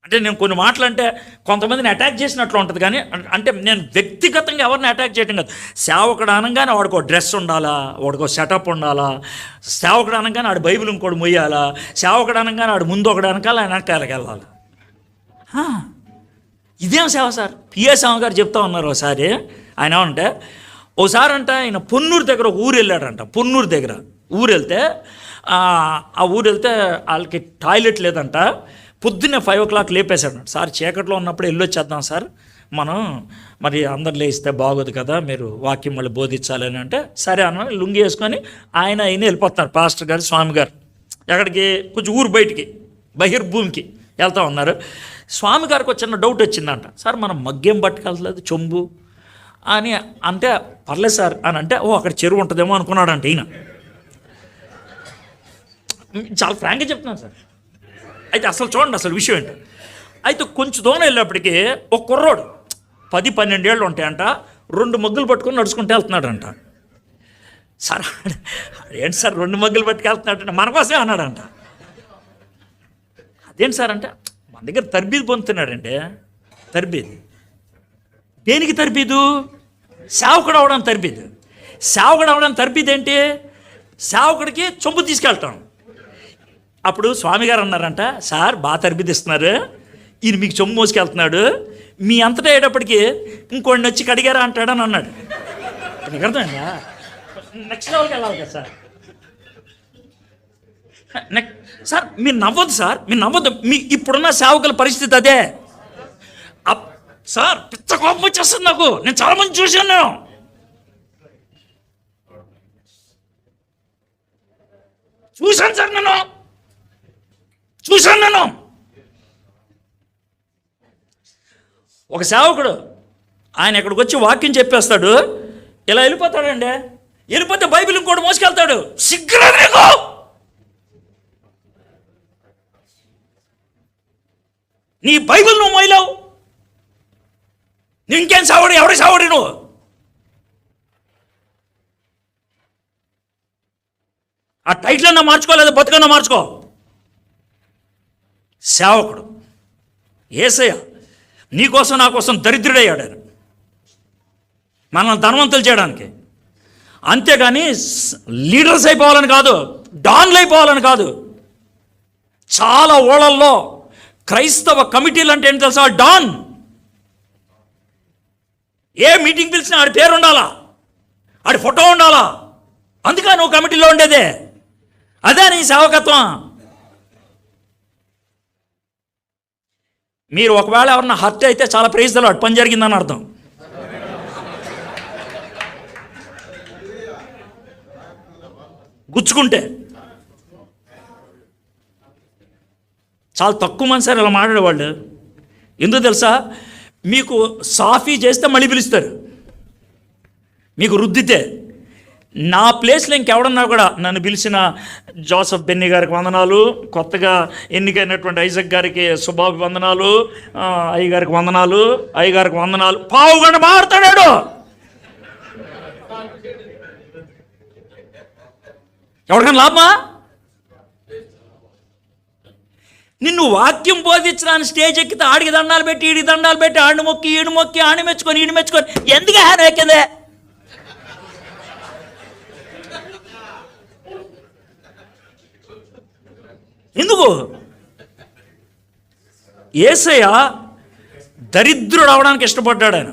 అంటే నేను కొన్ని మాటలు అంటే కొంతమందిని అటాక్ చేసినట్లు ఉంటుంది, కానీ అంటే నేను వ్యక్తిగతంగా ఎవరిని అటాక్ చేయడం కాదు. సేవకుడు అనగానే వాడికో డ్రెస్ ఉండాలా, వాడికో సెటప్ ఉండాలా, సేవకుడు అనగానే ఆడు బైబిల్ ఇంకోటి మొయ్యాలా, సేవకుడు అనగానే ఆడు ముందు ఒకటి అనకాల వెనకాలకి వెళ్ళాలి. ఇదేం సేవ సార్? పిఏ స్వామి గారు చెప్తా ఉన్నారు ఒకసారి. ఆయన ఏమంటే ఒకసారి అంట ఆయన పొన్నూరు దగ్గర ఒక ఊరు వెళ్ళాడంట. పొన్నూరు దగ్గర ఊరు వెళ్తే ఆ ఊరు వెళ్తే వాళ్ళకి టాయిలెట్ లేదంట. పొద్దున్నే 5 o'clock లేపేశాడు. సార్ చీకట్లో ఉన్నప్పుడు వెళ్ళొచ్చేద్దాం సార్, మనం మరి అందరు లేస్తే బాగోదు కదా, మీరు వాక్యం మళ్ళీ బోధించాలని అంటే సరే అన్న లుంగి వేసుకొని ఆయన వెళ్ళిపోతున్నారు. పాస్టర్ గారు స్వామి గారు ఎక్కడికి, కొంచెం ఊరు బయటికి బహిర్భూమికి వెళ్తూ ఉన్నారు. స్వామి గారికి ఒక చిన్న డౌట్ వచ్చిందంట. సార్ మనం మగ్గేం పట్టుకెళ్ళలేదు చెంబు అని అంటే, పర్లేదు సార్ అని అంటే, అక్కడ చెరువు ఉంటుందేమో అనుకున్నాడంట ఈయన. చాలా ఫ్రాంక్గా చెప్తున్నాను సార్. అయితే అసలు చూడండి అసలు విషయం ఏంటి. అయితే కొంచెం దూరం వెళ్ళేప్పటికీ ఒక కుర్రోడు 10-12 ఏళ్ళు ఉంటాయంట, 2 మగ్గులు పట్టుకొని నడుచుకుంటూ వెళ్తున్నాడంట. సార్ ఏంటి సార్ 2 మగ్గులు పట్టుకెళ్తున్నాడంటే, మన కోసమే అన్నాడంట. అదేంటి సార్ అంటే, మన దగ్గర తర్బీదు పొందుతున్నాడంటే. తర్బీదు దేనికి తర్బీదు? సేవకుడు అవడానికి తర్బీదు. సేవకుడు అవడానికి తర్బీదు ఏంటి? సేవకుడికి చొంపు తీసుకెళ్తాం. అప్పుడు స్వామి గారు అన్నారంట, సార్ బాగా తర్బిదిస్తున్నారు, ఈయన మీకు చొమ్ము మోసుకెళ్తున్నాడు, మీ అంతటా అయ్యేటప్పటికి ఇంకోడిని వచ్చి కడిగారా అంటాడని అన్నాడు. నీకు అర్థమైందా? నెక్స్ట్ లెవెల్కి వెళ్ళాలి కదా సార్. సార్ మీరు నవ్వద్దు సార్, మీరు నవ్వద్దు. మీ ఇప్పుడున్న సేవకుల పరిస్థితి అదే సార్. పిచ్చ కోపం వచ్చేస్తుంది నాకు. నేను చాలా మంది చూశాను. నేను చూశాను సార్, చూశాను. ఒక సేవకుడు ఆయన ఎక్కడికి వచ్చి వాక్యం చెప్పేస్తాడు, ఇలా వెళ్ళిపోతాడండి. వెళ్ళిపోతే బైబిల్ ఇంకోటి మోసుకెళ్తాడు. సిగ్గులేదు నీకు? నీ బైబిల్ నువ్వు మోయలేవు, నువ్వు ఇంకేం సావుడు? ఎవడి సావుడి నువ్వు? ఆ టైటిల్ అన్నా మార్చుకోలేదు, బతుకన్నా మార్చుకో. సేవకుడు యేసయ్య నీకోసం నా కోసం దరిద్రుడయ్యాడు ఆయన, మనల్ని ధనవంతులు చేయడానికి. అంతేగాని లీడర్స్ అయిపోవాలని కాదు, డాన్లు అయిపోవాలని కాదు. చాలా ఊళ్ళల్లో క్రైస్తవ కమిటీలు అంటే ఏంటి తెలుసా? డాన్. ఏ మీటింగ్ పిలిచినా ఆడి పేరు ఉండాలా, ఆడి ఫోటో ఉండాలా, అందుకే నువ్వు కమిటీలో ఉండేదే. అదే నీ సేవకత్వం. మీరు ఒకవేళ ఎవరన్నా హర్ట్ అయితే చాలా ప్రైజ్ ది లార్డ్, పని జరిగిందని అర్థం. గుచ్చుకుంటే చాలా తక్కువ మంది సార్ ఇలా మాట్లాడేవాళ్ళు. ఎందుకు తెలుసా? మీకు సాఫీ చేస్తే మళ్ళీ పిలుస్తారు, మీకు రుద్దితే. నా ప్లేస్లో ఇంకెవడన్నా కూడా నన్ను పిలిచిన జోసఫ్ బెన్నీ గారికి వందనాలు, కొత్తగా ఎన్నికైనటువంటి ఐజక్ గారికి శుభాభివందనాలు, అయ్యగారికి వందనాలు, అయ్యగారికి వందనాలు. పావుగంట మారుతాడాడు. ఎవరికైనా లాభమా? నిన్ను వాక్యం బోధించడానికి స్టేజ్ ఎక్కితే ఆడికి దండాలు పెట్టి, ఈడికి దండాలు పెట్టి, ఆడిని మొక్కి, ఈడు మొక్కి, ఆడిని మెచ్చుకొని, ఈడు మెచ్చుకొని, ఎందుకు హ్యాన్ ఎక్కిందే? ఎందుకు? యేసయ్య దరిద్రుడు అవడానికి ఇష్టపడ్డాడు. ఆయన